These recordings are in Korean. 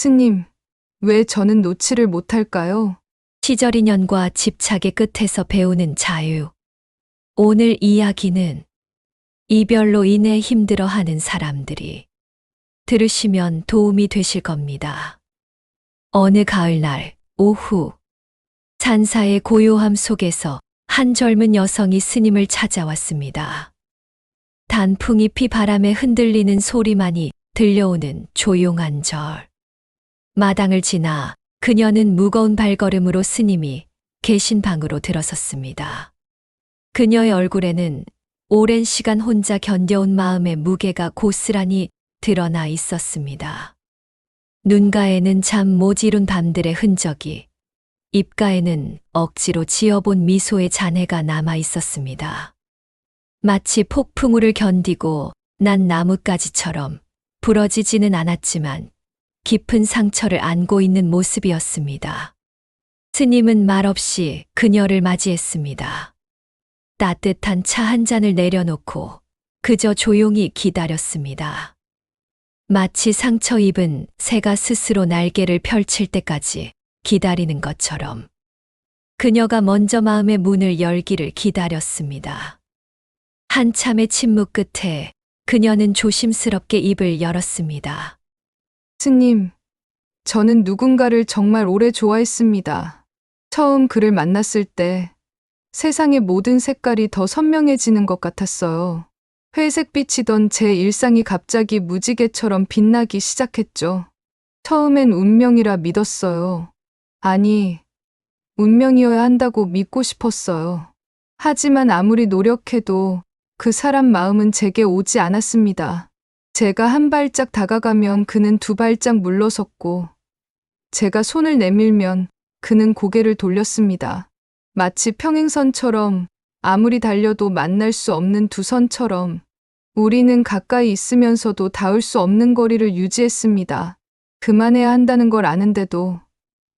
스님, 왜 저는 놓지를 못할까요? 시절 인연과 집착의 끝에서 배우는 자유. 오늘 이야기는 이별로 인해 힘들어하는 사람들이 들으시면 도움이 되실 겁니다. 어느 가을날 오후 산사의 고요함 속에서 한 젊은 여성이 스님을 찾아왔습니다. 단풍잎이 바람에 흔들리는 소리만이 들려오는 조용한 절. 마당을 지나 그녀는 무거운 발걸음으로 스님이 계신 방으로 들어섰습니다. 그녀의 얼굴에는 오랜 시간 혼자 견뎌온 마음의 무게가 고스란히 드러나 있었습니다. 눈가에는 잠 못 이룬 밤들의 흔적이, 입가에는 억지로 지어본 미소의 잔해가 남아 있었습니다. 마치 폭풍우를 견디고 난 나뭇가지처럼 부러지지는 않았지만 깊은 상처를 안고 있는 모습이었습니다. 스님은 말없이 그녀를 맞이했습니다. 따뜻한 차 한 잔을 내려놓고 그저 조용히 기다렸습니다. 마치 상처 입은 새가 스스로 날개를 펼칠 때까지 기다리는 것처럼 그녀가 먼저 마음의 문을 열기를 기다렸습니다. 한참의 침묵 끝에 그녀는 조심스럽게 입을 열었습니다. 스님, 저는 누군가를 정말 오래 좋아했습니다. 처음 그를 만났을 때 세상의 모든 색깔이 더 선명해지는 것 같았어요. 회색빛이던 제 일상이 갑자기 무지개처럼 빛나기 시작했죠. 처음엔 운명이라 믿었어요. 아니, 운명이어야 한다고 믿고 싶었어요. 하지만 아무리 노력해도 그 사람 마음은 제게 오지 않았습니다. 제가 한 발짝 다가가면 그는 두 발짝 물러섰고, 제가 손을 내밀면 그는 고개를 돌렸습니다. 마치 평행선처럼 아무리 달려도 만날 수 없는 두 선처럼 우리는 가까이 있으면서도 닿을 수 없는 거리를 유지했습니다. 그만해야 한다는 걸 아는데도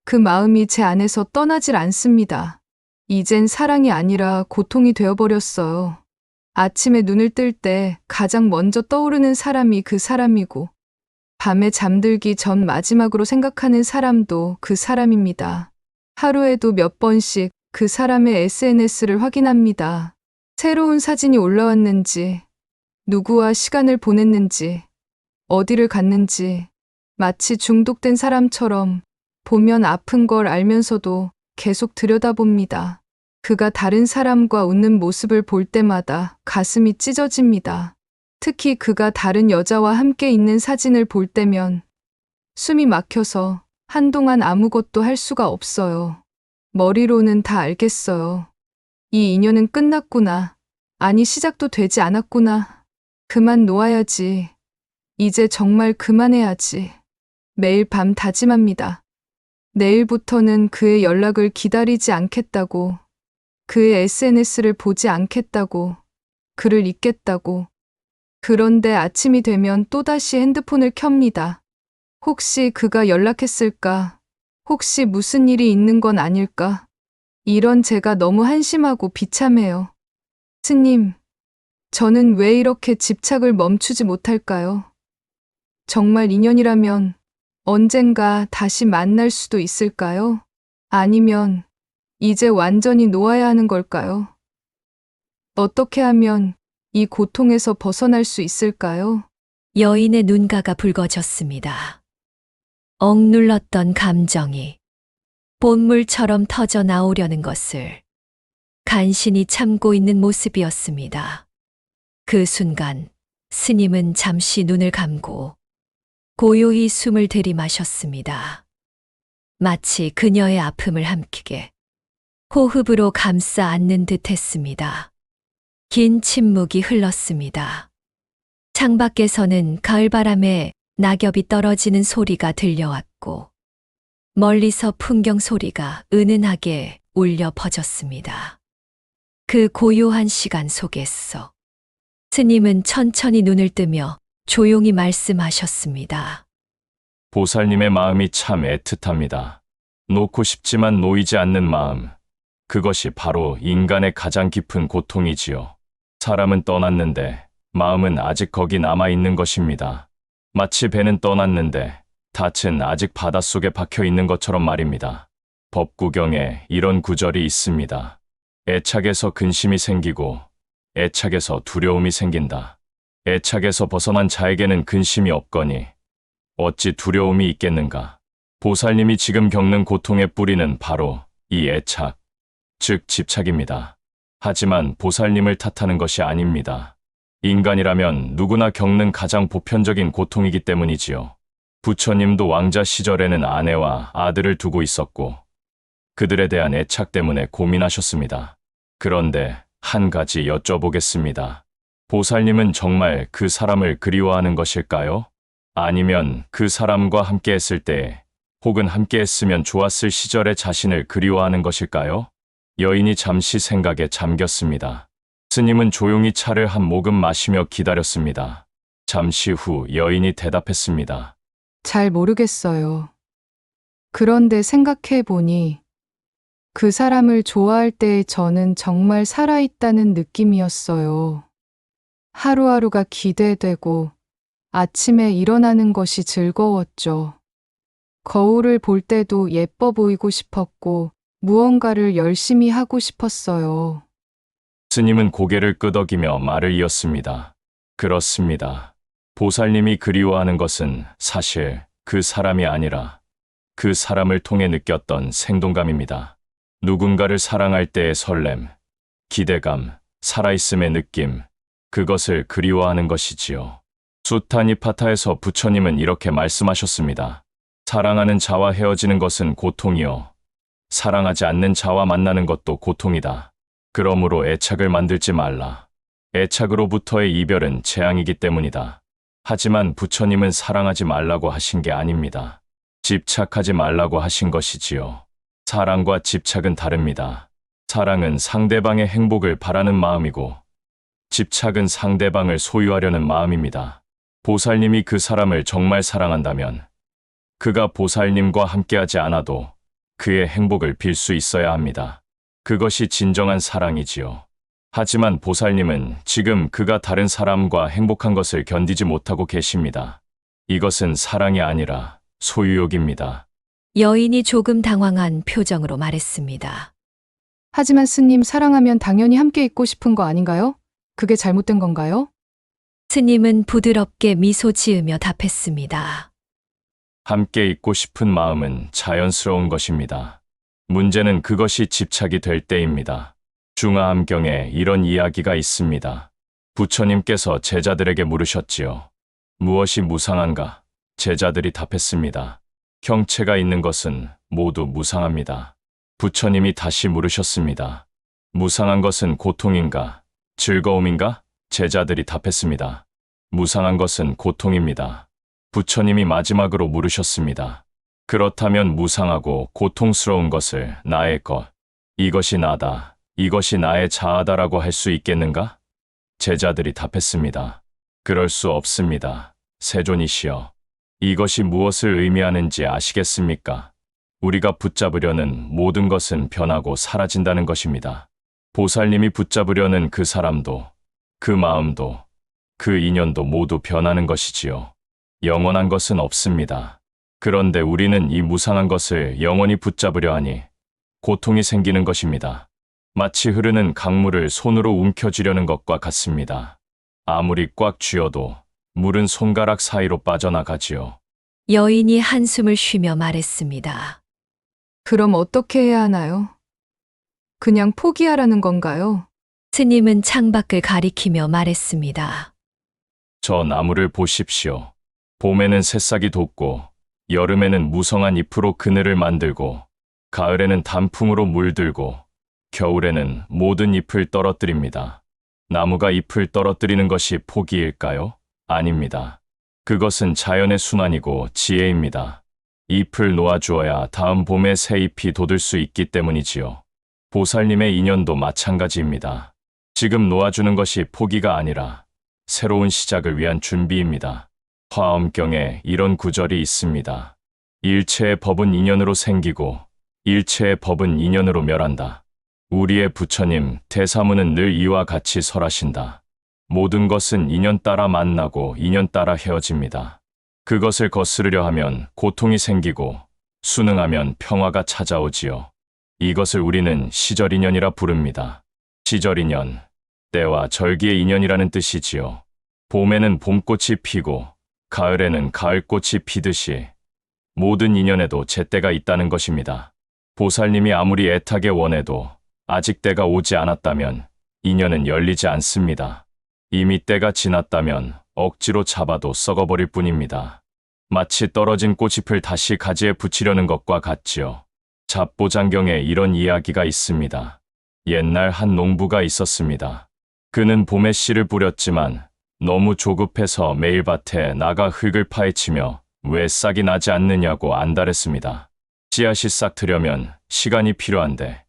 그 마음이 제 안에서 떠나질 않습니다. 이젠 사랑이 아니라 고통이 되어버렸어요. 아침에 눈을 뜰 때 가장 먼저 떠오르는 사람이 그 사람이고, 밤에 잠들기 전 마지막으로 생각하는 사람도 그 사람입니다. 하루에도 몇 번씩 그 사람의 SNS를 확인합니다. 새로운 사진이 올라왔는지, 누구와 시간을 보냈는지, 어디를 갔는지, 마치 중독된 사람처럼 보면 아픈 걸 알면서도 계속 들여다봅니다. 그가 다른 사람과 웃는 모습을 볼 때마다 가슴이 찢어집니다. 특히 그가 다른 여자와 함께 있는 사진을 볼 때면 숨이 막혀서 한동안 아무것도 할 수가 없어요. 머리로는 다 알겠어요. 이 인연은 끝났구나. 아니, 시작도 되지 않았구나. 그만 놓아야지. 이제 정말 그만해야지. 매일 밤 다짐합니다. 내일부터는 그의 연락을 기다리지 않겠다고, 그의 SNS를 보지 않겠다고, 그를 잊겠다고. 그런데 아침이 되면 또다시 핸드폰을 켭니다. 혹시 그가 연락했을까? 혹시 무슨 일이 있는 건 아닐까? 이런 제가 너무 한심하고 비참해요. 스님, 저는 왜 이렇게 집착을 멈추지 못할까요? 정말 인연이라면 언젠가 다시 만날 수도 있을까요? 아니면 이제 완전히 놓아야 하는 걸까요? 어떻게 하면 이 고통에서 벗어날 수 있을까요? 여인의 눈가가 붉어졌습니다. 억눌렀던 감정이 본물처럼 터져 나오려는 것을 간신히 참고 있는 모습이었습니다. 그 순간 스님은 잠시 눈을 감고 고요히 숨을 들이마셨습니다. 마치 그녀의 아픔을 함기게 호흡으로 감싸 안는 듯 했습니다. 긴 침묵이 흘렀습니다. 창밖에서는 가을바람에 낙엽이 떨어지는 소리가 들려왔고, 멀리서 풍경 소리가 은은하게 울려 퍼졌습니다. 그 고요한 시간 속에서 스님은 천천히 눈을 뜨며 조용히 말씀하셨습니다. 보살님의 마음이 참 애틋합니다. 놓고 싶지만 놓이지 않는 마음. 그것이 바로 인간의 가장 깊은 고통이지요. 사람은 떠났는데 마음은 아직 거기 남아있는 것입니다. 마치 배는 떠났는데 닻은 아직 바닷속에 박혀 있는 것처럼 말입니다. 법구경에 이런 구절이 있습니다. 애착에서 근심이 생기고 애착에서 두려움이 생긴다. 애착에서 벗어난 자에게는 근심이 없거니 어찌 두려움이 있겠는가. 보살님이 지금 겪는 고통의 뿌리는 바로 이 애착, 즉 집착입니다. 하지만 보살님을 탓하는 것이 아닙니다. 인간이라면 누구나 겪는 가장 보편적인 고통이기 때문이지요. 부처님도 왕자 시절에는 아내와 아들을 두고 있었고 그들에 대한 애착 때문에 고민하셨습니다. 그런데 한 가지 여쭤보겠습니다. 보살님은 정말 그 사람을 그리워하는 것일까요? 아니면 그 사람과 함께 했을 때 혹은 함께 했으면 좋았을 시절의 자신을 그리워하는 것일까요? 여인이 잠시 생각에 잠겼습니다. 스님은 조용히 차를 한 모금 마시며 기다렸습니다. 잠시 후 여인이 대답했습니다. 잘 모르겠어요. 그런데 생각해 보니 그 사람을 좋아할 때 저는 정말 살아있다는 느낌이었어요. 하루하루가 기대되고 아침에 일어나는 것이 즐거웠죠. 거울을 볼 때도 예뻐 보이고 싶었고 무언가를 열심히 하고 싶었어요. 스님은 고개를 끄덕이며 말을 이었습니다. 그렇습니다. 보살님이 그리워하는 것은 사실 그 사람이 아니라 그 사람을 통해 느꼈던 생동감입니다. 누군가를 사랑할 때의 설렘, 기대감, 살아있음의 느낌, 그것을 그리워하는 것이지요. 수타니파타에서 부처님은 이렇게 말씀하셨습니다. 사랑하는 자와 헤어지는 것은 고통이요. 사랑하지 않는 자와 만나는 것도 고통이다. 그러므로 애착을 만들지 말라. 애착으로부터의 이별은 재앙이기 때문이다. 하지만 부처님은 사랑하지 말라고 하신 게 아닙니다. 집착하지 말라고 하신 것이지요. 사랑과 집착은 다릅니다. 사랑은 상대방의 행복을 바라는 마음이고 집착은 상대방을 소유하려는 마음입니다. 보살님이 그 사람을 정말 사랑한다면 그가 보살님과 함께하지 않아도 그의 행복을 빌 수 있어야 합니다. 그것이 진정한 사랑이지요. 하지만 보살님은 지금 그가 다른 사람과 행복한 것을 견디지 못하고 계십니다. 이것은 사랑이 아니라 소유욕입니다. 여인이 조금 당황한 표정으로 말했습니다. 하지만 스님, 사랑하면 당연히 함께 있고 싶은 거 아닌가요? 그게 잘못된 건가요? 스님은 부드럽게 미소 지으며 답했습니다. 함께 있고 싶은 마음은 자연스러운 것입니다. 문제는 그것이 집착이 될 때입니다. 중화암경에 이런 이야기가 있습니다. 부처님께서 제자들에게 물으셨지요. 무엇이 무상한가? 제자들이 답했습니다. 형체가 있는 것은 모두 무상합니다. 부처님이 다시 물으셨습니다. 무상한 것은 고통인가? 즐거움인가? 제자들이 답했습니다. 무상한 것은 고통입니다. 부처님이 마지막으로 물으셨습니다. 그렇다면 무상하고 고통스러운 것을 나의 것, 이것이 나다, 이것이 나의 자아다라고 할 수 있겠는가? 제자들이 답했습니다. 그럴 수 없습니다. 세존이시여. 이것이 무엇을 의미하는지 아시겠습니까? 우리가 붙잡으려는 모든 것은 변하고 사라진다는 것입니다. 보살님이 붙잡으려는 그 사람도, 그 마음도, 그 인연도 모두 변하는 것이지요. 영원한 것은 없습니다. 그런데 우리는 이 무상한 것을 영원히 붙잡으려 하니 고통이 생기는 것입니다. 마치 흐르는 강물을 손으로 움켜쥐려는 것과 같습니다. 아무리 꽉 쥐어도 물은 손가락 사이로 빠져나가지요. 여인이 한숨을 쉬며 말했습니다. 그럼 어떻게 해야 하나요? 그냥 포기하라는 건가요? 스님은 창밖을 가리키며 말했습니다. 저 나무를 보십시오. 봄에는 새싹이 돋고 여름에는 무성한 잎으로 그늘을 만들고 가을에는 단풍으로 물들고 겨울에는 모든 잎을 떨어뜨립니다. 나무가 잎을 떨어뜨리는 것이 포기일까요? 아닙니다. 그것은 자연의 순환이고 지혜입니다. 잎을 놓아주어야 다음 봄에 새 잎이 돋을 수 있기 때문이지요. 보살님의 인연도 마찬가지입니다. 지금 놓아주는 것이 포기가 아니라 새로운 시작을 위한 준비입니다. 화엄경에 이런 구절이 있습니다. 일체의 법은 인연으로 생기고 일체의 법은 인연으로 멸한다. 우리의 부처님 대사무는 늘 이와 같이 설하신다. 모든 것은 인연 따라 만나고 인연 따라 헤어집니다. 그것을 거스르려 하면 고통이 생기고 순응하면 평화가 찾아오지요. 이것을 우리는 시절인연이라 부릅니다. 시절인연, 때와 절기의 인연이라는 뜻이지요. 봄에는 봄꽃이 피고 가을에는 가을꽃이 피듯이 모든 인연에도 제때가 있다는 것입니다. 보살님이 아무리 애타게 원해도 아직 때가 오지 않았다면 인연은 열리지 않습니다. 이미 때가 지났다면 억지로 잡아도 썩어버릴 뿐입니다. 마치 떨어진 꽃잎을 다시 가지에 붙이려는 것과 같지요. 잡보장경에 이런 이야기가 있습니다. 옛날 한 농부가 있었습니다. 그는 봄에 씨를 뿌렸지만 너무 조급해서 매일 밭에 나가 흙을 파헤치며 왜 싹이 나지 않느냐고 안달했습니다. 씨앗이 싹 트려면 시간이 필요한데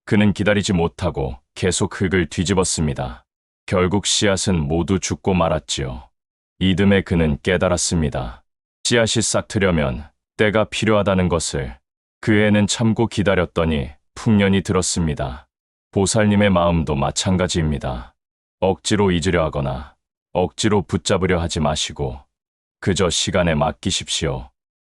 그는 기다리지 못하고 계속 흙을 뒤집었습니다. 결국 씨앗은 모두 죽고 말았지요. 이듬해 그는 깨달았습니다. 씨앗이 싹 트려면 때가 필요하다는 것을. 그 애는 참고 기다렸더니 풍년이 들었습니다. 보살님의 마음도 마찬가지입니다. 억지로 잊으려 하거나 억지로 붙잡으려 하지 마시고 그저 시간에 맡기십시오.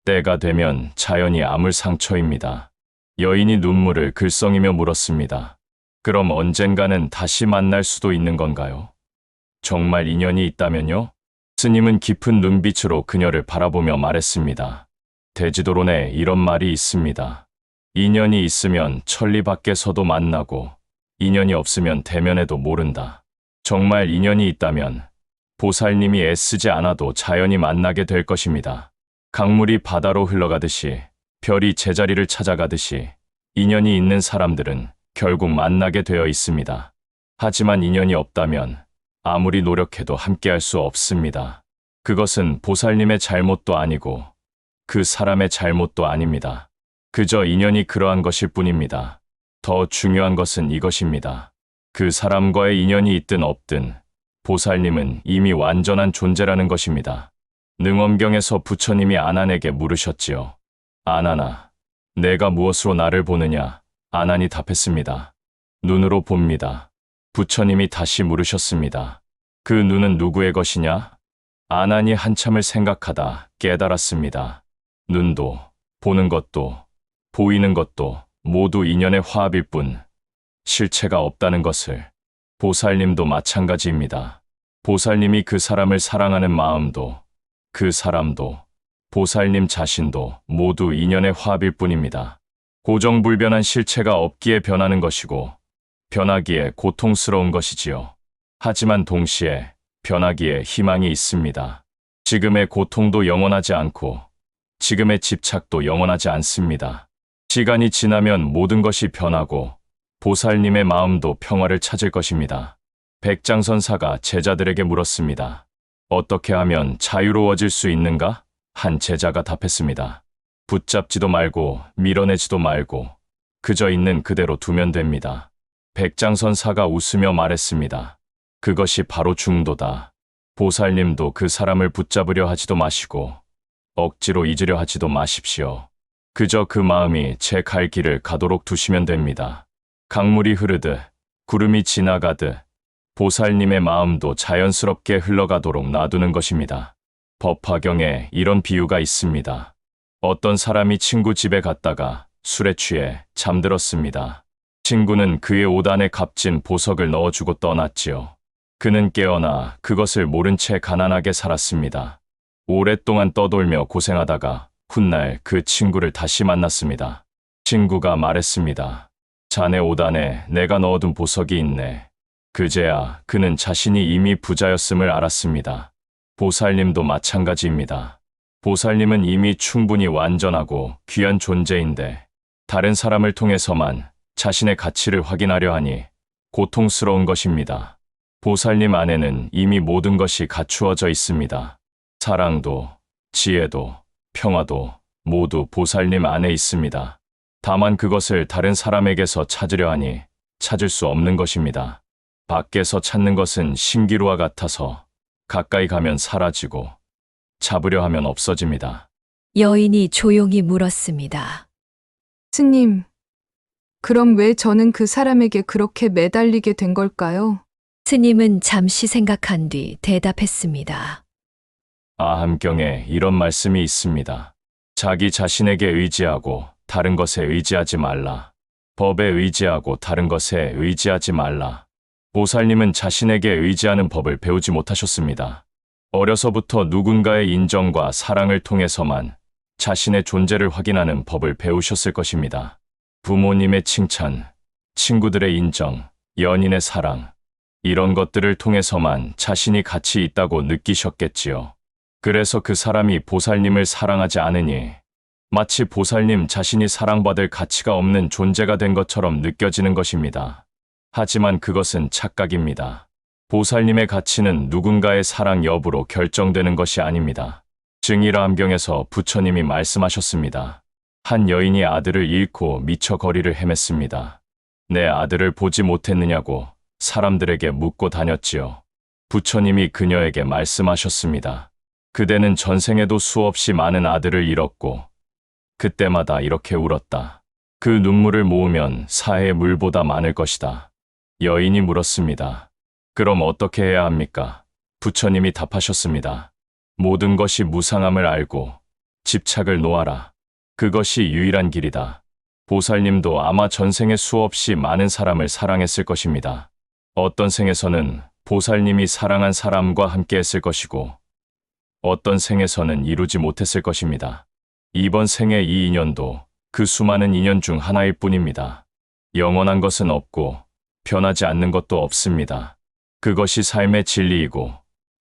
때가 되면 자연이 아물 상처입니다. 여인이 눈물을 글썽이며 물었습니다. 그럼 언젠가는 다시 만날 수도 있는 건가요? 정말 인연이 있다면요? 스님은 깊은 눈빛으로 그녀를 바라보며 말했습니다. 대지도론에 이런 말이 있습니다. 인연이 있으면 천리 밖에서도 만나고 인연이 없으면 대면에도 모른다. 정말 인연이 있다면 보살님이 애쓰지 않아도 자연히 만나게 될 것입니다. 강물이 바다로 흘러가듯이 별이 제자리를 찾아가듯이 인연이 있는 사람들은 결국 만나게 되어 있습니다. 하지만 인연이 없다면 아무리 노력해도 함께할 수 없습니다. 그것은 보살님의 잘못도 아니고 그 사람의 잘못도 아닙니다. 그저 인연이 그러한 것일 뿐입니다. 더 중요한 것은 이것입니다. 그 사람과의 인연이 있든 없든 보살님은 이미 완전한 존재라는 것입니다. 능엄경에서 부처님이 아난에게 물으셨지요. 아난아, 내가 무엇으로 나를 보느냐? 아난이 답했습니다. 눈으로 봅니다. 부처님이 다시 물으셨습니다. 그 눈은 누구의 것이냐? 아난이 한참을 생각하다 깨달았습니다. 눈도, 보는 것도, 보이는 것도 모두 인연의 화합일 뿐 실체가 없다는 것을. 보살님도 마찬가지입니다. 보살님이 그 사람을 사랑하는 마음도, 그 사람도, 보살님 자신도 모두 인연의 화합일 뿐입니다. 고정불변한 실체가 없기에 변하는 것이고 변하기에 고통스러운 것이지요. 하지만 동시에 변하기에 희망이 있습니다. 지금의 고통도 영원하지 않고 지금의 집착도 영원하지 않습니다. 시간이 지나면 모든 것이 변하고 보살님의 마음도 평화를 찾을 것입니다. 백장선사가 제자들에게 물었습니다. 어떻게 하면 자유로워질 수 있는가? 한 제자가 답했습니다. 붙잡지도 말고 밀어내지도 말고 그저 있는 그대로 두면 됩니다. 백장선사가 웃으며 말했습니다. 그것이 바로 중도다. 보살님도 그 사람을 붙잡으려 하지도 마시고 억지로 잊으려 하지도 마십시오. 그저 그 마음이 제 갈 길을 가도록 두시면 됩니다. 강물이 흐르듯 구름이 지나가듯 보살님의 마음도 자연스럽게 흘러가도록 놔두는 것입니다. 법화경에 이런 비유가 있습니다. 어떤 사람이 친구 집에 갔다가 술에 취해 잠들었습니다. 친구는 그의 옷 안에 값진 보석을 넣어주고 떠났지요. 그는 깨어나 그것을 모른 채 가난하게 살았습니다. 오랫동안 떠돌며 고생하다가 훗날 그 친구를 다시 만났습니다. 친구가 말했습니다. 자네 옷 안에 내가 넣어둔 보석이 있네. 그제야 그는 자신이 이미 부자였음을 알았습니다. 보살님도 마찬가지입니다. 보살님은 이미 충분히 완전하고 귀한 존재인데 다른 사람을 통해서만 자신의 가치를 확인하려 하니 고통스러운 것입니다. 보살님 안에는 이미 모든 것이 갖추어져 있습니다. 사랑도, 지혜도, 평화도 모두 보살님 안에 있습니다. 다만 그것을 다른 사람에게서 찾으려 하니 찾을 수 없는 것입니다. 밖에서 찾는 것은 신기루와 같아서 가까이 가면 사라지고 잡으려 하면 없어집니다. 여인이 조용히 물었습니다. 스님, 그럼 왜 저는 그 사람에게 그렇게 매달리게 된 걸까요? 스님은 잠시 생각한 뒤 대답했습니다. 아함경에 이런 말씀이 있습니다. 자기 자신에게 의지하고 다른 것에 의지하지 말라. 법에 의지하고 다른 것에 의지하지 말라. 보살님은 자신에게 의지하는 법을 배우지 못하셨습니다. 어려서부터 누군가의 인정과 사랑을 통해서만 자신의 존재를 확인하는 법을 배우셨을 것입니다. 부모님의 칭찬, 친구들의 인정, 연인의 사랑, 이런 것들을 통해서만 자신이 가치 있다고 느끼셨겠지요. 그래서 그 사람이 보살님을 사랑하지 않으니 마치 보살님 자신이 사랑받을 가치가 없는 존재가 된 것처럼 느껴지는 것입니다. 하지만 그것은 착각입니다. 보살님의 가치는 누군가의 사랑 여부로 결정되는 것이 아닙니다. 증일암경에서 부처님이 말씀하셨습니다. 한 여인이 아들을 잃고 미처 거리를 헤맸습니다. 내 아들을 보지 못했느냐고 사람들에게 묻고 다녔지요. 부처님이 그녀에게 말씀하셨습니다. 그대는 전생에도 수없이 많은 아들을 잃었고 그때마다 이렇게 울었다. 그 눈물을 모으면 사해의 물보다 많을 것이다. 여인이 물었습니다. 그럼 어떻게 해야 합니까? 부처님이 답하셨습니다. 모든 것이 무상함을 알고 집착을 놓아라. 그것이 유일한 길이다. 보살님도 아마 전생에 수없이 많은 사람을 사랑했을 것입니다. 어떤 생에서는 보살님이 사랑한 사람과 함께 했을 것이고 어떤 생에서는 이루지 못했을 것입니다. 이번 생의 이 인연도 그 수많은 인연 중 하나일 뿐입니다. 영원한 것은 없고 변하지 않는 것도 없습니다. 그것이 삶의 진리이고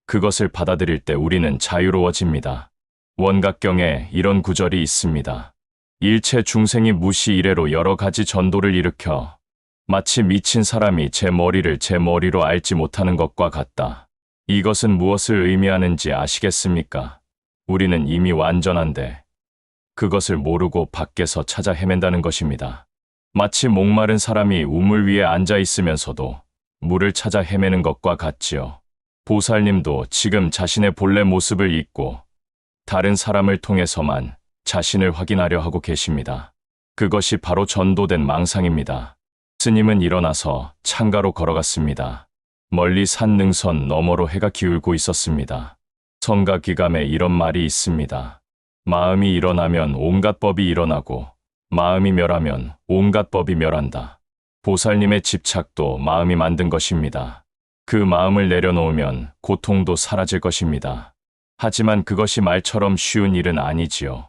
그것을 받아들일 때 우리는 자유로워집니다. 원각경에 이런 구절이 있습니다. 일체 중생이 무시 이래로 여러 가지 전도를 일으켜 마치 미친 사람이 제 머리를 제 머리로 알지 못하는 것과 같다. 이것은 무엇을 의미하는지 아시겠습니까? 우리는 이미 완전한데 그것을 모르고 밖에서 찾아 헤맨다는 것입니다. 마치 목마른 사람이 우물 위에 앉아 있으면서도 물을 찾아 헤매는 것과 같지요. 보살님도 지금 자신의 본래 모습을 잊고 다른 사람을 통해서만 자신을 확인하려 하고 계십니다. 그것이 바로 전도된 망상입니다. 스님은 일어나서 창가로 걸어갔습니다. 멀리 산 능선 너머로 해가 기울고 있었습니다. 성가기감에 이런 말이 있습니다. 마음이 일어나면 온갖 법이 일어나고 마음이 멸하면 온갖 법이 멸한다. 보살님의 집착도 마음이 만든 것입니다. 그 마음을 내려놓으면 고통도 사라질 것입니다. 하지만 그것이 말처럼 쉬운 일은 아니지요.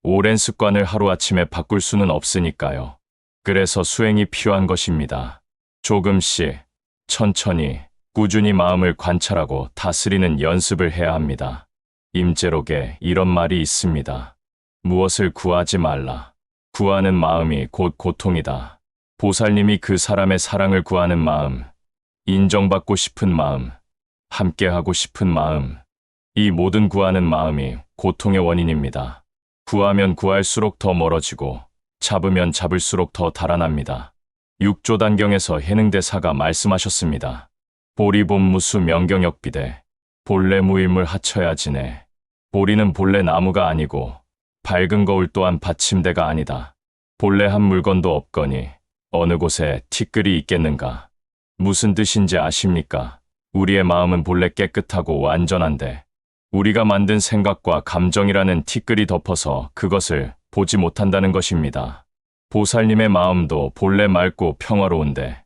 오랜 습관을 하루아침에 바꿀 수는 없으니까요. 그래서 수행이 필요한 것입니다. 조금씩, 천천히, 꾸준히 마음을 관찰하고 다스리는 연습을 해야 합니다. 임재록에 이런 말이 있습니다. 무엇을 구하지 말라. 구하는 마음이 곧 고통이다. 보살님이 그 사람의 사랑을 구하는 마음, 인정받고 싶은 마음, 함께하고 싶은 마음, 이 모든 구하는 마음이 고통의 원인입니다. 구하면 구할수록 더 멀어지고 잡으면 잡을수록 더 달아납니다. 육조단경에서 해능대사가 말씀하셨습니다. 보리본무수 명경역비대 본래 무일물 하쳐야지네. 보리는 본래 나무가 아니고 밝은 거울 또한 받침대가 아니다. 본래 한 물건도 없거니 어느 곳에 티끌이 있겠는가. 무슨 뜻인지 아십니까? 우리의 마음은 본래 깨끗하고 완전한데 우리가 만든 생각과 감정이라는 티끌이 덮어서 그것을 보지 못한다는 것입니다. 보살님의 마음도 본래 맑고 평화로운데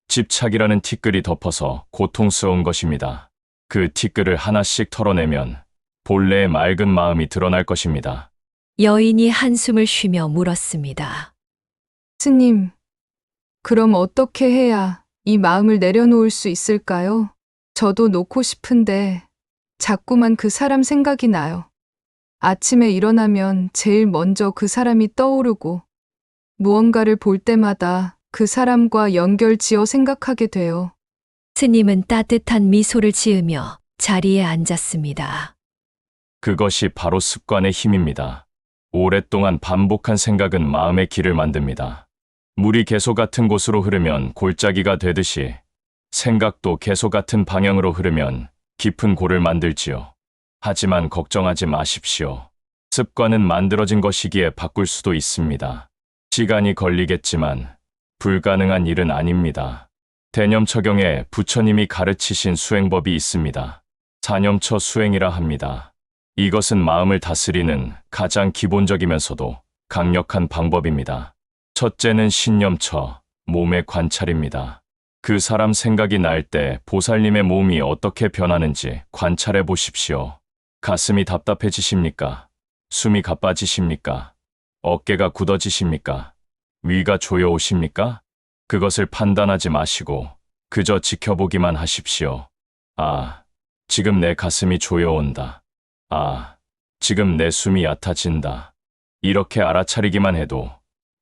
집착이라는 티끌이 덮어서 고통스러운 것입니다. 그 티끌을 하나씩 털어내면 본래의 맑은 마음이 드러날 것입니다. 여인이 한숨을 쉬며 물었습니다. 스님, 그럼 어떻게 해야 이 마음을 내려놓을 수 있을까요? 저도 놓고 싶은데 자꾸만 그 사람 생각이 나요. 아침에 일어나면 제일 먼저 그 사람이 떠오르고 무언가를 볼 때마다 그 사람과 연결 지어 생각하게 돼요. 스님은 따뜻한 미소를 지으며 자리에 앉았습니다. 그것이 바로 습관의 힘입니다. 오랫동안 반복한 생각은 마음의 길을 만듭니다. 물이 개소 같은 곳으로 흐르면 골짜기가 되듯이 생각도 개소 같은 방향으로 흐르면 깊은 골을 만들지요. 하지만 걱정하지 마십시오. 습관은 만들어진 것이기에 바꿀 수도 있습니다. 시간이 걸리겠지만 불가능한 일은 아닙니다. 대념처경에 부처님이 가르치신 수행법이 있습니다. 사념처 수행이라 합니다. 이것은 마음을 다스리는 가장 기본적이면서도 강력한 방법입니다. 첫째는 신념처, 몸의 관찰입니다. 그 사람 생각이 날 때 보살님의 몸이 어떻게 변하는지 관찰해 보십시오. 가슴이 답답해지십니까? 숨이 가빠지십니까? 어깨가 굳어지십니까? 위가 조여오십니까? 그것을 판단하지 마시고 그저 지켜보기만 하십시오. 아, 지금 내 가슴이 조여온다. 아, 지금 내 숨이 얕아진다. 이렇게 알아차리기만 해도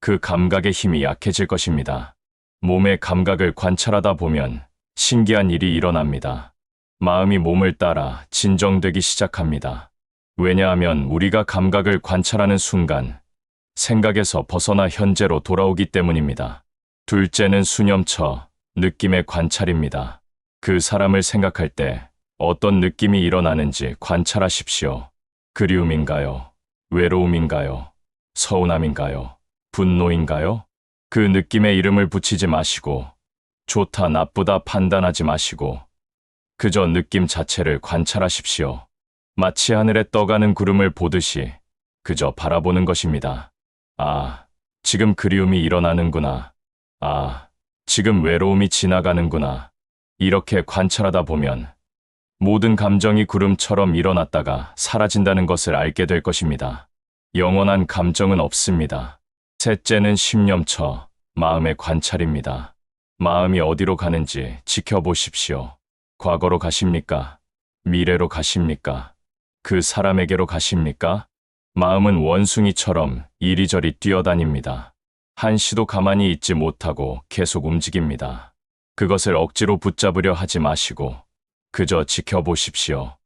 그 감각의 힘이 약해질 것입니다. 몸의 감각을 관찰하다 보면 신기한 일이 일어납니다. 마음이 몸을 따라 진정되기 시작합니다. 왜냐하면 우리가 감각을 관찰하는 순간 생각에서 벗어나 현재로 돌아오기 때문입니다. 둘째는 수념처, 느낌의 관찰입니다. 그 사람을 생각할 때 어떤 느낌이 일어나는지 관찰하십시오. 그리움인가요? 외로움인가요? 서운함인가요? 분노인가요? 그 느낌에 이름을 붙이지 마시고 좋다 나쁘다 판단하지 마시고 그저 느낌 자체를 관찰하십시오. 마치 하늘에 떠가는 구름을 보듯이 그저 바라보는 것입니다. 아, 지금 그리움이 일어나는구나. 아, 지금 외로움이 지나가는구나. 이렇게 관찰하다 보면 모든 감정이 구름처럼 일어났다가 사라진다는 것을 알게 될 것입니다. 영원한 감정은 없습니다. 셋째는 심념처, 마음의 관찰입니다. 마음이 어디로 가는지 지켜보십시오. 과거로 가십니까? 미래로 가십니까? 그 사람에게로 가십니까? 마음은 원숭이처럼 이리저리 뛰어다닙니다. 한시도 가만히 있지 못하고 계속 움직입니다. 그것을 억지로 붙잡으려 하지 마시고 그저 지켜보십시오.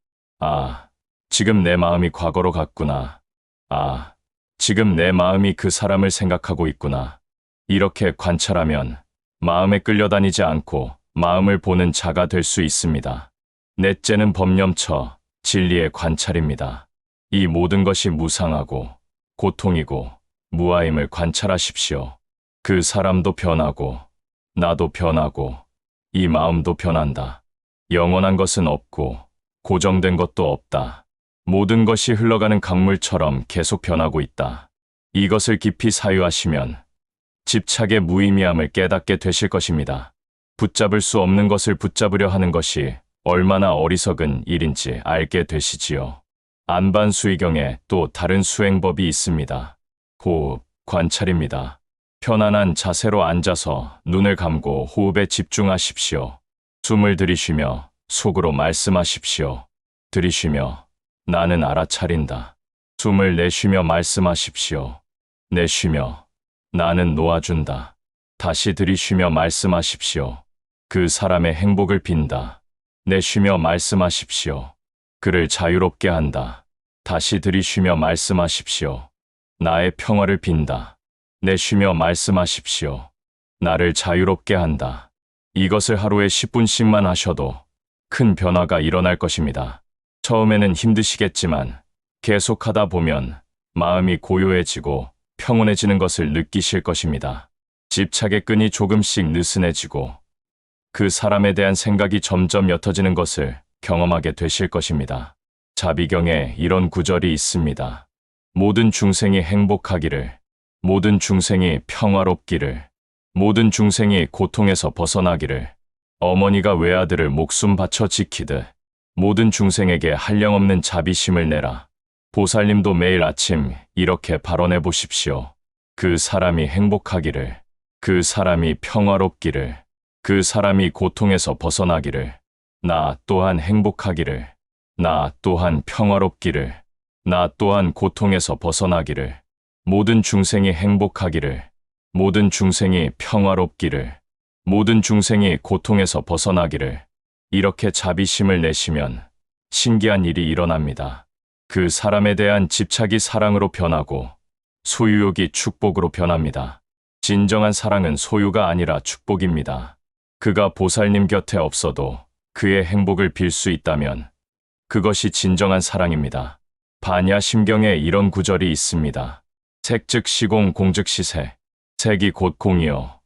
아, 지금 내 마음이 과거로 갔구나. 아, 지금 내 마음이 그 사람을 생각하고 있구나. 이렇게 관찰하면 마음에 끌려다니지 않고 마음을 보는 자가 될 수 있습니다. 넷째는 법념처, 진리의 관찰입니다. 이 모든 것이 무상하고 고통이고 무아임을 관찰하십시오. 그 사람도 변하고 나도 변하고 이 마음도 변한다. 영원한 것은 없고 고정된 것도 없다. 모든 것이 흘러가는 강물처럼 계속 변하고 있다. 이것을 깊이 사유하시면 집착의 무의미함을 깨닫게 되실 것입니다. 붙잡을 수 없는 것을 붙잡으려 하는 것이 얼마나 어리석은 일인지 알게 되시지요. 안반수의경에 또 다른 수행법이 있습니다. 호흡, 관찰입니다. 편안한 자세로 앉아서 눈을 감고 호흡에 집중하십시오. 숨을 들이쉬며 속으로 말씀하십시오. 들이쉬며 나는 알아차린다. 숨을 내쉬며 말씀하십시오. 내쉬며 나는 놓아준다. 다시 들이쉬며 말씀하십시오. 그 사람의 행복을 빈다. 내쉬며 말씀하십시오. 그를 자유롭게 한다. 다시 들이쉬며 말씀하십시오. 나의 평화를 빈다. 내쉬며 말씀하십시오. 나를 자유롭게 한다. 이것을 하루에 10분씩만 하셔도 큰 변화가 일어날 것입니다. 처음에는 힘드시겠지만 계속하다 보면 마음이 고요해지고 평온해지는 것을 느끼실 것입니다. 집착의 끈이 조금씩 느슨해지고 그 사람에 대한 생각이 점점 옅어지는 것을 경험하게 되실 것입니다. 자비경에 이런 구절이 있습니다. 모든 중생이 행복하기를, 모든 중생이 평화롭기를, 모든 중생이 고통에서 벗어나기를, 어머니가 외아들을 목숨 바쳐 지키듯 모든 중생에게 한량없는 자비심을 내라. 보살님도 매일 아침 이렇게 발언해 보십시오. 그 사람이 행복하기를, 그 사람이 평화롭기를, 그 사람이 고통에서 벗어나기를, 나 또한 행복하기를, 나 또한 평화롭기를, 나 또한 고통에서 벗어나기를, 모든 중생이 행복하기를, 모든 중생이 평화롭기를, 모든 중생이 고통에서 벗어나기를, 이렇게 자비심을 내시면 신기한 일이 일어납니다. 그 사람에 대한 집착이 사랑으로 변하고 소유욕이 축복으로 변합니다. 진정한 사랑은 소유가 아니라 축복입니다. 그가 보살님 곁에 없어도 그의 행복을 빌 수 있다면 그것이 진정한 사랑입니다. 반야심경에 이런 구절이 있습니다. 색 즉 시공, 공 즉 시색. 색이 곧 공이요,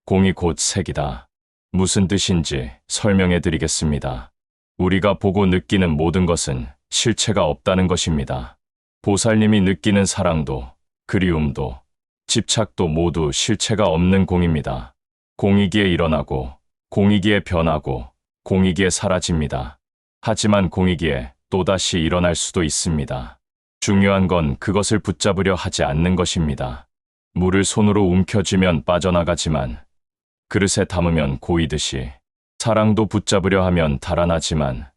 공이 곧 색이다. 무슨 뜻인지 설명해 드리겠습니다. 우리가 보고 느끼는 모든 것은 실체가 없다는 것입니다. 보살님이 느끼는 사랑도, 그리움도, 집착도 모두 실체가 없는 공입니다. 공이기에 일어나고, 공이기에 변하고, 공이기에 사라집니다. 하지만 공이기에 또다시 일어날 수도 있습니다. 중요한 건 그것을 붙잡으려 하지 않는 것입니다. 물을 손으로 움켜쥐면 빠져나가지만, 그릇에 담으면 고이듯이, 사랑도 붙잡으려 하면 달아나지만,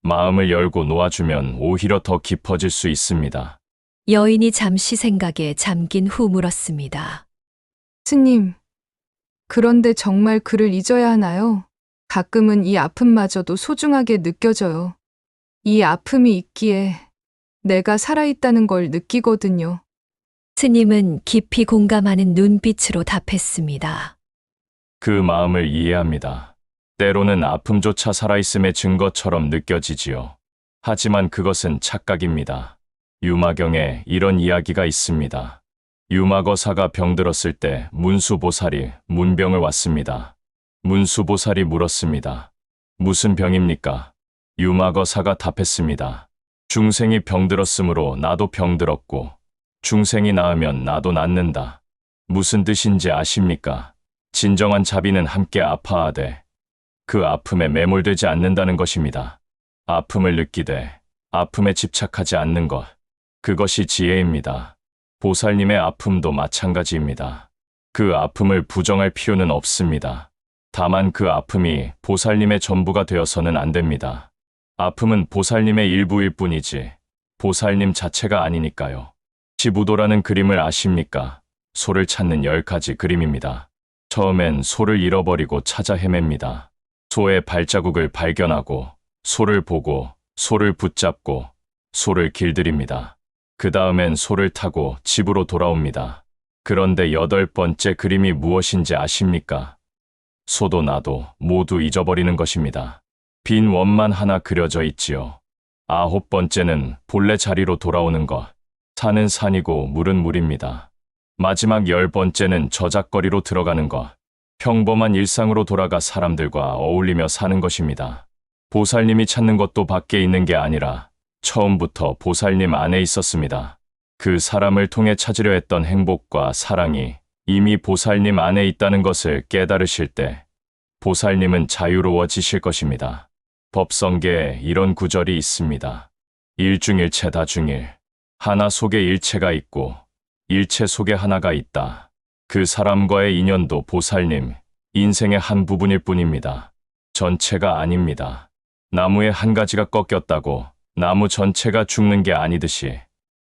마음을 열고 놓아주면 오히려 더 깊어질 수 있습니다. 여인이 잠시 생각에 잠긴 후 물었습니다. 스님, 그런데 정말 그를 잊어야 하나요? 가끔은 이 아픔마저도 소중하게 느껴져요. 이 아픔이 있기에 내가 살아있다는 걸 느끼거든요. 스님은 깊이 공감하는 눈빛으로 답했습니다. 그 마음을 이해합니다. 때로는 아픔조차 살아있음의 증거처럼 느껴지지요. 하지만 그것은 착각입니다. 유마경에 이런 이야기가 있습니다. 유마거사가 병들었을 때 문수보살이 문병을 왔습니다. 문수보살이 물었습니다. 무슨 병입니까? 유마거사가 답했습니다. 중생이 병들었으므로 나도 병들었고, 중생이 나으면 나도 낫는다. 무슨 뜻인지 아십니까? 진정한 자비는 함께 아파하되 그 아픔에 매몰되지 않는다는 것입니다. 아픔을 느끼되 아픔에 집착하지 않는 것, 그것이 지혜입니다. 보살님의 아픔도 마찬가지입니다. 그 아픔을 부정할 필요는 없습니다. 다만 그 아픔이 보살님의 전부가 되어서는 안 됩니다. 아픔은 보살님의 일부일 뿐이지 보살님 자체가 아니니까요. 지부도라는 그림을 아십니까? 소를 찾는 10가지 그림입니다. 처음엔 소를 잃어버리고 찾아 헤맵니다. 소의 발자국을 발견하고, 소를 보고, 소를 붙잡고, 소를 길들입니다. 그 다음엔 소를 타고 집으로 돌아옵니다. 그런데 8번째 그림이 무엇인지 아십니까? 소도 나도 모두 잊어버리는 것입니다. 빈 원만 하나 그려져 있지요. 9번째는 본래 자리로 돌아오는 것. 산은 산이고 물은 물입니다. 마지막 10번째는 저작거리로 들어가는 것. 평범한 일상으로 돌아가 사람들과 어울리며 사는 것입니다. 보살님이 찾는 것도 밖에 있는 게 아니라 처음부터 보살님 안에 있었습니다. 그 사람을 통해 찾으려 했던 행복과 사랑이 이미 보살님 안에 있다는 것을 깨달으실 때 보살님은 자유로워지실 것입니다. 법성계에 이런 구절이 있습니다. 일중일체다중일. 하나 속에 일체가 있고 일체 속에 하나가 있다. 그 사람과의 인연도 보살님, 인생의 한 부분일 뿐입니다. 전체가 아닙니다. 나무의 한 가지가 꺾였다고 나무 전체가 죽는 게 아니듯이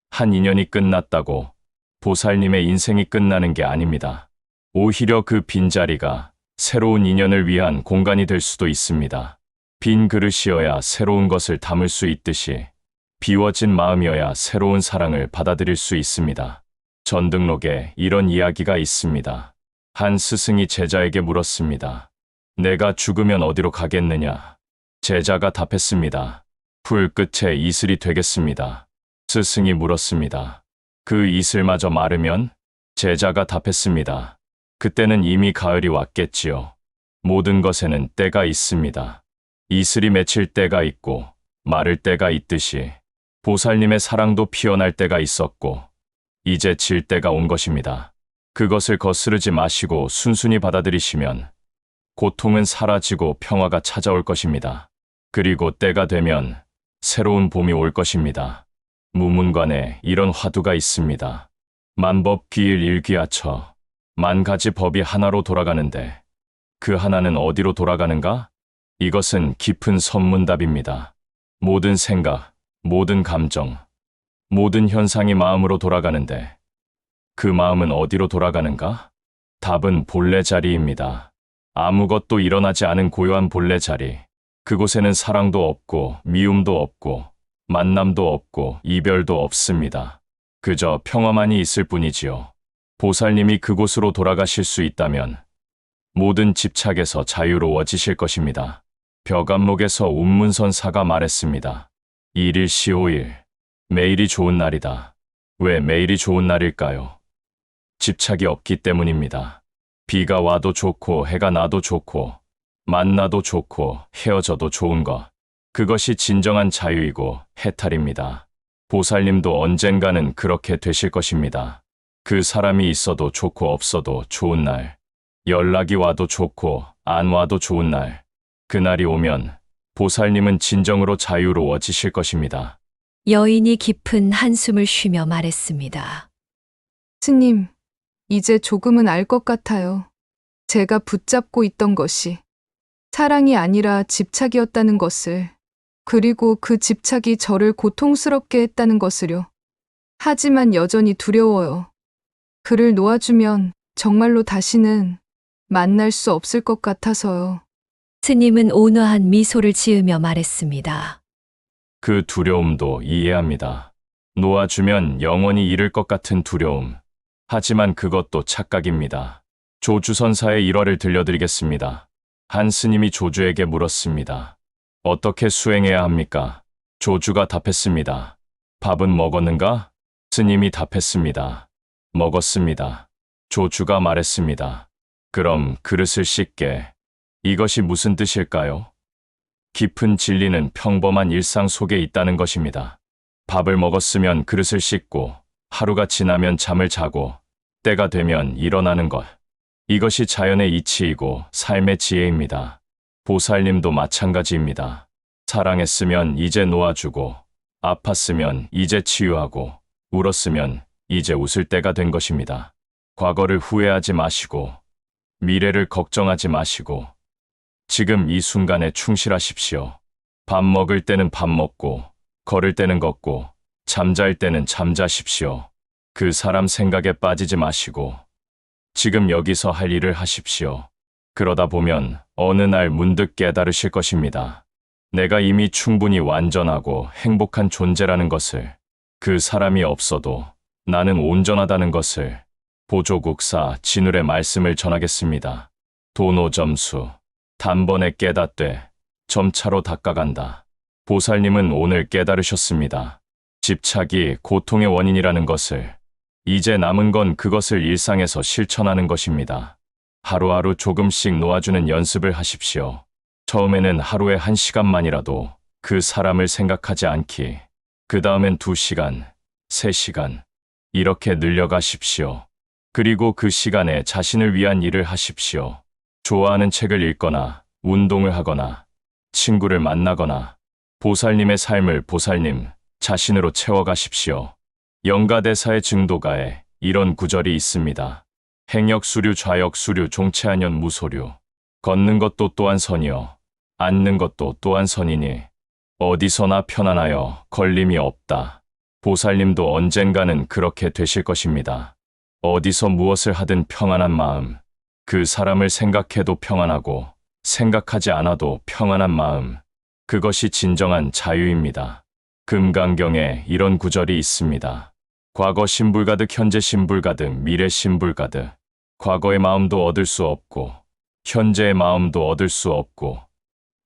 한 인연이 끝났다고 보살님의 인생이 끝나는 게 아닙니다. 오히려 그 빈자리가 새로운 인연을 위한 공간이 될 수도 있습니다. 빈 그릇이어야 새로운 것을 담을 수 있듯이 비워진 마음이어야 새로운 사랑을 받아들일 수 있습니다. 전등록에 이런 이야기가 있습니다. 한 스승이 제자에게 물었습니다. 내가 죽으면 어디로 가겠느냐? 제자가 답했습니다. 풀 끝에 이슬이 되겠습니다. 스승이 물었습니다. 그 이슬마저 마르면? 제자가 답했습니다. 그때는 이미 가을이 왔겠지요. 모든 것에는 때가 있습니다. 이슬이 맺힐 때가 있고 마를 때가 있듯이 보살님의 사랑도 피어날 때가 있었고 이제 질 때가 온 것입니다. 그것을 거스르지 마시고 순순히 받아들이시면 고통은 사라지고 평화가 찾아올 것입니다. 그리고 때가 되면 새로운 봄이 올 것입니다. 무문관에 이런 화두가 있습니다. 만법 기일 일귀하처. 만 가지 법이 하나로 돌아가는데 그 하나는 어디로 돌아가는가? 이것은 깊은 선문답입니다. 모든 생각, 모든 감정, 모든 현상이 마음으로 돌아가는데 그 마음은 어디로 돌아가는가? 답은 본래 자리입니다. 아무것도 일어나지 않은 고요한 본래 자리. 그곳에는 사랑도 없고 미움도 없고 만남도 없고 이별도 없습니다. 그저 평화만이 있을 뿐이지요. 보살님이 그곳으로 돌아가실 수 있다면 모든 집착에서 자유로워지실 것입니다. 벽안목에서 운문선사가 말했습니다. 1일 15일. 매일이 좋은 날이다. 왜 매일이 좋은 날일까요? 집착이 없기 때문입니다. 비가 와도 좋고 해가 나도 좋고 만나도 좋고 헤어져도 좋은 것. 그것이 진정한 자유이고 해탈입니다. 보살님도 언젠가는 그렇게 되실 것입니다. 그 사람이 있어도 좋고 없어도 좋은 날, 연락이 와도 좋고 안 와도 좋은 날, 그날이 오면 보살님은 진정으로 자유로워지실 것입니다. 여인이 깊은 한숨을 쉬며 말했습니다. 스님, 이제 조금은 알 것 같아요. 제가 붙잡고 있던 것이 사랑이 아니라 집착이었다는 것을, 그리고 그 집착이 저를 고통스럽게 했다는 것을요. 하지만 여전히 두려워요. 그를 놓아주면 정말로 다시는 만날 수 없을 것 같아서요. 스님은 온화한 미소를 지으며 말했습니다. 그 두려움도 이해합니다. 놓아주면 영원히 잃을 것 같은 두려움. 하지만 그것도 착각입니다. 조주선사의 일화를 들려드리겠습니다. 한 스님이 조주에게 물었습니다. 어떻게 수행해야 합니까? 조주가 답했습니다. 밥은 먹었는가? 스님이 답했습니다. 먹었습니다. 조주가 말했습니다. 그럼 그릇을 씻게. 이것이 무슨 뜻일까요? 깊은 진리는 평범한 일상 속에 있다는 것입니다. 밥을 먹었으면 그릇을 씻고, 하루가 지나면 잠을 자고, 때가 되면 일어나는 것. 이것이 자연의 이치이고 삶의 지혜입니다. 보살님도 마찬가지입니다. 사랑했으면 이제 놓아주고, 아팠으면 이제 치유하고, 울었으면 이제 웃을 때가 된 것입니다. 과거를 후회하지 마시고, 미래를 걱정하지 마시고, 지금 이 순간에 충실하십시오. 밥 먹을 때는 밥 먹고, 걸을 때는 걷고, 잠잘 때는 잠자십시오. 그 사람 생각에 빠지지 마시고, 지금 여기서 할 일을 하십시오. 그러다 보면 어느 날 문득 깨달으실 것입니다. 내가 이미 충분히 완전하고 행복한 존재라는 것을, 그 사람이 없어도 나는 온전하다는 것을. 보조국사 진울의 말씀을 전하겠습니다. 도노점수, 단번에 깨닫되 점차로 닦아간다. 보살님은 오늘 깨달으셨습니다. 집착이 고통의 원인이라는 것을. 이제 남은 건 그것을 일상에서 실천하는 것입니다. 하루하루 조금씩 놓아주는 연습을 하십시오. 처음에는 하루에 1시간만이라도 그 사람을 생각하지 않기. 그 다음엔 2시간, 3시간. 이렇게 늘려가십시오. 그리고 그 시간에 자신을 위한 일을 하십시오. 좋아하는 책을 읽거나, 운동을 하거나, 친구를 만나거나, 보살님의 삶을 보살님 자신으로 채워가십시오. 영가대사의 증도가에 이런 구절이 있습니다. 행역수류 좌역수류 종체안연 무소류. 걷는 것도 또한 선이요. 앉는 것도 또한 선이니 어디서나 편안하여 걸림이 없다. 보살님도 언젠가는 그렇게 되실 것입니다. 어디서 무엇을 하든 평안한 마음. 그 사람을 생각해도 평안하고 생각하지 않아도 평안한 마음. 그것이 진정한 자유입니다. 금강경에 이런 구절이 있습니다. 과거 신불가득 현재 신불가득 미래 신불가득. 과거의 마음도 얻을 수 없고 현재의 마음도 얻을 수 없고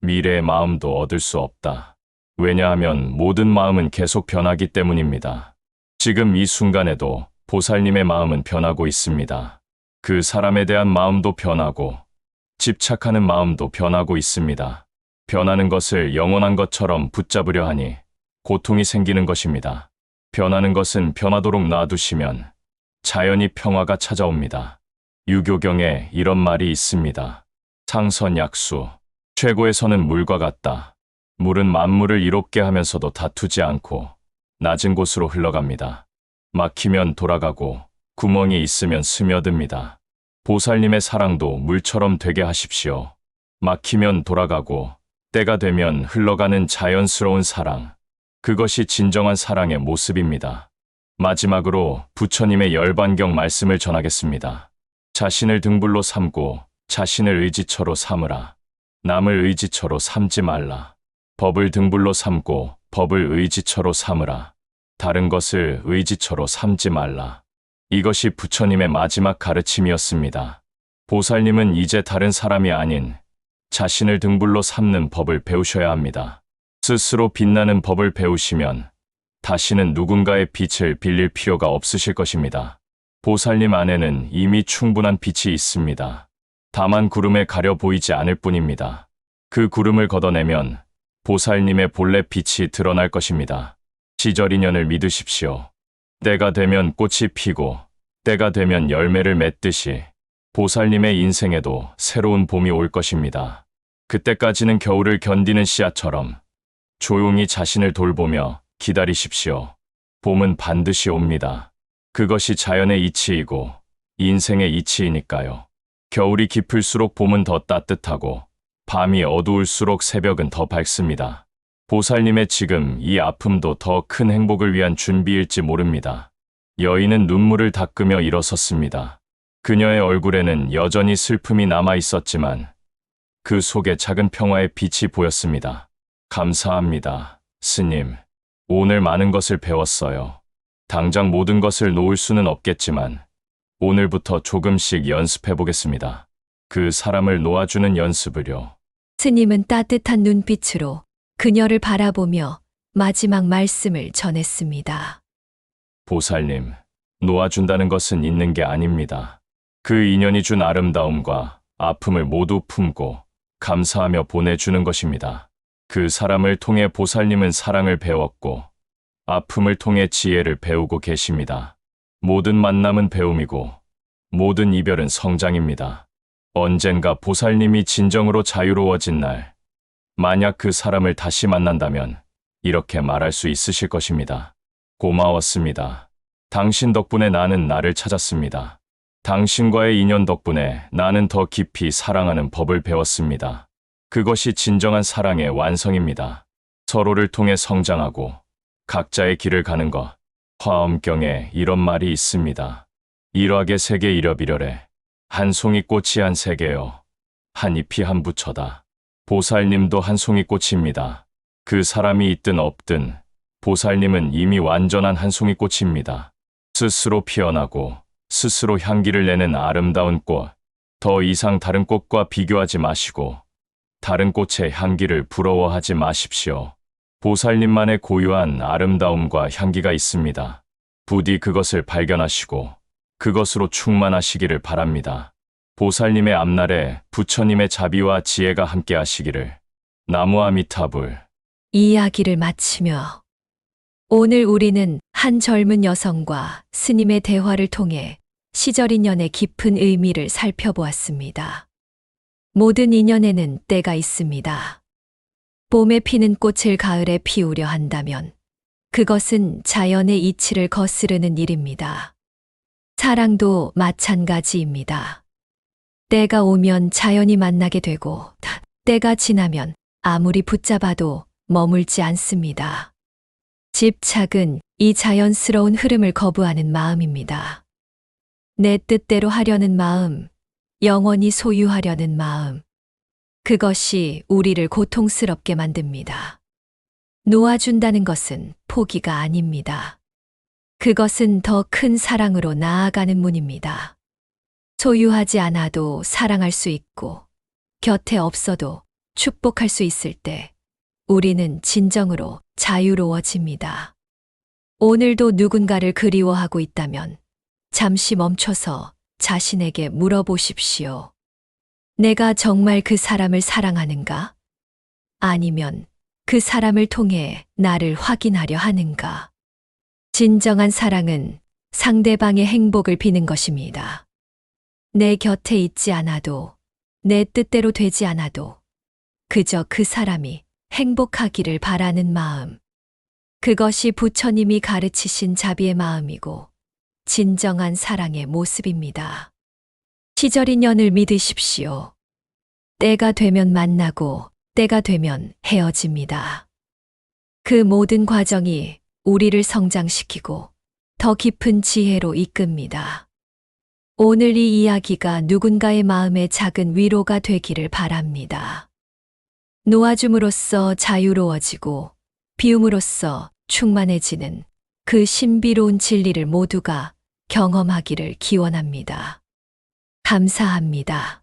미래의 마음도 얻을 수 없다. 왜냐하면 모든 마음은 계속 변하기 때문입니다. 지금 이 순간에도 보살님의 마음은 변하고 있습니다. 그 사람에 대한 마음도 변하고 집착하는 마음도 변하고 있습니다. 변하는 것을 영원한 것처럼 붙잡으려 하니 고통이 생기는 것입니다. 변하는 것은 변하도록 놔두시면 자연히 평화가 찾아옵니다. 유교경에 이런 말이 있습니다. 상선약수, 최고의 선은 물과 같다. 물은 만물을 이롭게 하면서도 다투지 않고 낮은 곳으로 흘러갑니다. 막히면 돌아가고 구멍이 있으면 스며듭니다. 보살님의 사랑도 물처럼 되게 하십시오. 막히면 돌아가고 때가 되면 흘러가는 자연스러운 사랑. 그것이 진정한 사랑의 모습입니다. 마지막으로 부처님의 열반경 말씀을 전하겠습니다. 자신을 등불로 삼고 자신을 의지처로 삼으라. 남을 의지처로 삼지 말라. 법을 등불로 삼고 법을 의지처로 삼으라. 다른 것을 의지처로 삼지 말라. 이것이 부처님의 마지막 가르침이었습니다. 보살님은 이제 다른 사람이 아닌 자신을 등불로 삼는 법을 배우셔야 합니다. 스스로 빛나는 법을 배우시면 다시는 누군가의 빛을 빌릴 필요가 없으실 것입니다. 보살님 안에는 이미 충분한 빛이 있습니다. 다만 구름에 가려 보이지 않을 뿐입니다. 그 구름을 걷어내면 보살님의 본래 빛이 드러날 것입니다. 시절 인연을 믿으십시오. 때가 되면 꽃이 피고 때가 되면 열매를 맺듯이 보살님의 인생에도 새로운 봄이 올 것입니다. 그때까지는 겨울을 견디는 씨앗처럼 조용히 자신을 돌보며 기다리십시오. 봄은 반드시 옵니다. 그것이 자연의 이치이고 인생의 이치이니까요. 겨울이 깊을수록 봄은 더 따뜻하고 밤이 어두울수록 새벽은 더 밝습니다. 보살님의 지금 이 아픔도 더 큰 행복을 위한 준비일지 모릅니다. 여인은 눈물을 닦으며 일어섰습니다. 그녀의 얼굴에는 여전히 슬픔이 남아 있었지만 그 속에 작은 평화의 빛이 보였습니다. 감사합니다, 스님. 오늘 많은 것을 배웠어요. 당장 모든 것을 놓을 수는 없겠지만 오늘부터 조금씩 연습해 보겠습니다. 그 사람을 놓아주는 연습을요. 스님은 따뜻한 눈빛으로 그녀를 바라보며 마지막 말씀을 전했습니다. 보살님, 놓아준다는 것은 있는 게 아닙니다. 그 인연이 준 아름다움과 아픔을 모두 품고 감사하며 보내주는 것입니다. 그 사람을 통해 보살님은 사랑을 배웠고 아픔을 통해 지혜를 배우고 계십니다. 모든 만남은 배움이고 모든 이별은 성장입니다. 언젠가 보살님이 진정으로 자유로워진 날, 만약 그 사람을 다시 만난다면 이렇게 말할 수 있으실 것입니다. 고마웠습니다. 당신 덕분에 나는 나를 찾았습니다. 당신과의 인연 덕분에 나는 더 깊이 사랑하는 법을 배웠습니다. 그것이 진정한 사랑의 완성입니다. 서로를 통해 성장하고 각자의 길을 가는 것. 화엄경에 이런 말이 있습니다. 일화계 세계 이려비려래. 한 송이 꽃이 한 세계요. 한 잎이 한 부처다. 보살님도 한 송이 꽃입니다. 그 사람이 있든 없든 보살님은 이미 완전한 한 송이 꽃입니다. 스스로 피어나고 스스로 향기를 내는 아름다운 꽃. 더 이상 다른 꽃과 비교하지 마시고 다른 꽃의 향기를 부러워하지 마십시오. 보살님만의 고유한 아름다움과 향기가 있습니다. 부디 그것을 발견하시고 그것으로 충만하시기를 바랍니다. 보살님의 앞날에 부처님의 자비와 지혜가 함께 하시기를. 나무아미타불. 이야기를 마치며 오늘 우리는 한 젊은 여성과 스님의 대화를 통해 시절 인연의 깊은 의미를 살펴보았습니다. 모든 인연에는 때가 있습니다. 봄에 피는 꽃을 가을에 피우려 한다면 그것은 자연의 이치를 거스르는 일입니다. 사랑도 마찬가지입니다. 때가 오면 자연히 만나게 되고 때가 지나면 아무리 붙잡아도 머물지 않습니다. 집착은 이 자연스러운 흐름을 거부하는 마음입니다. 내 뜻대로 하려는 마음, 영원히 소유하려는 마음, 그것이 우리를 고통스럽게 만듭니다. 놓아준다는 것은 포기가 아닙니다. 그것은 더 큰 사랑으로 나아가는 문입니다. 소유하지 않아도 사랑할 수 있고, 곁에 없어도 축복할 수 있을 때, 우리는 진정으로 자유로워집니다. 오늘도 누군가를 그리워하고 있다면, 잠시 멈춰서 자신에게 물어보십시오. 내가 정말 그 사람을 사랑하는가? 아니면 그 사람을 통해 나를 확인하려 하는가? 진정한 사랑은 상대방의 행복을 비는 것입니다. 내 곁에 있지 않아도, 내 뜻대로 되지 않아도, 그저 그 사람이 행복하기를 바라는 마음. 그것이 부처님이 가르치신 자비의 마음이고, 진정한 사랑의 모습입니다. 시절 인연을 믿으십시오. 때가 되면 만나고 때가 되면 헤어집니다. 그 모든 과정이 우리를 성장시키고 더 깊은 지혜로 이끕니다. 오늘 이 이야기가 누군가의 마음에 작은 위로가 되기를 바랍니다. 놓아줌으로써 자유로워지고 비움으로써 충만해지는 그 신비로운 진리를 모두가 경험하기를 기원합니다. 감사합니다.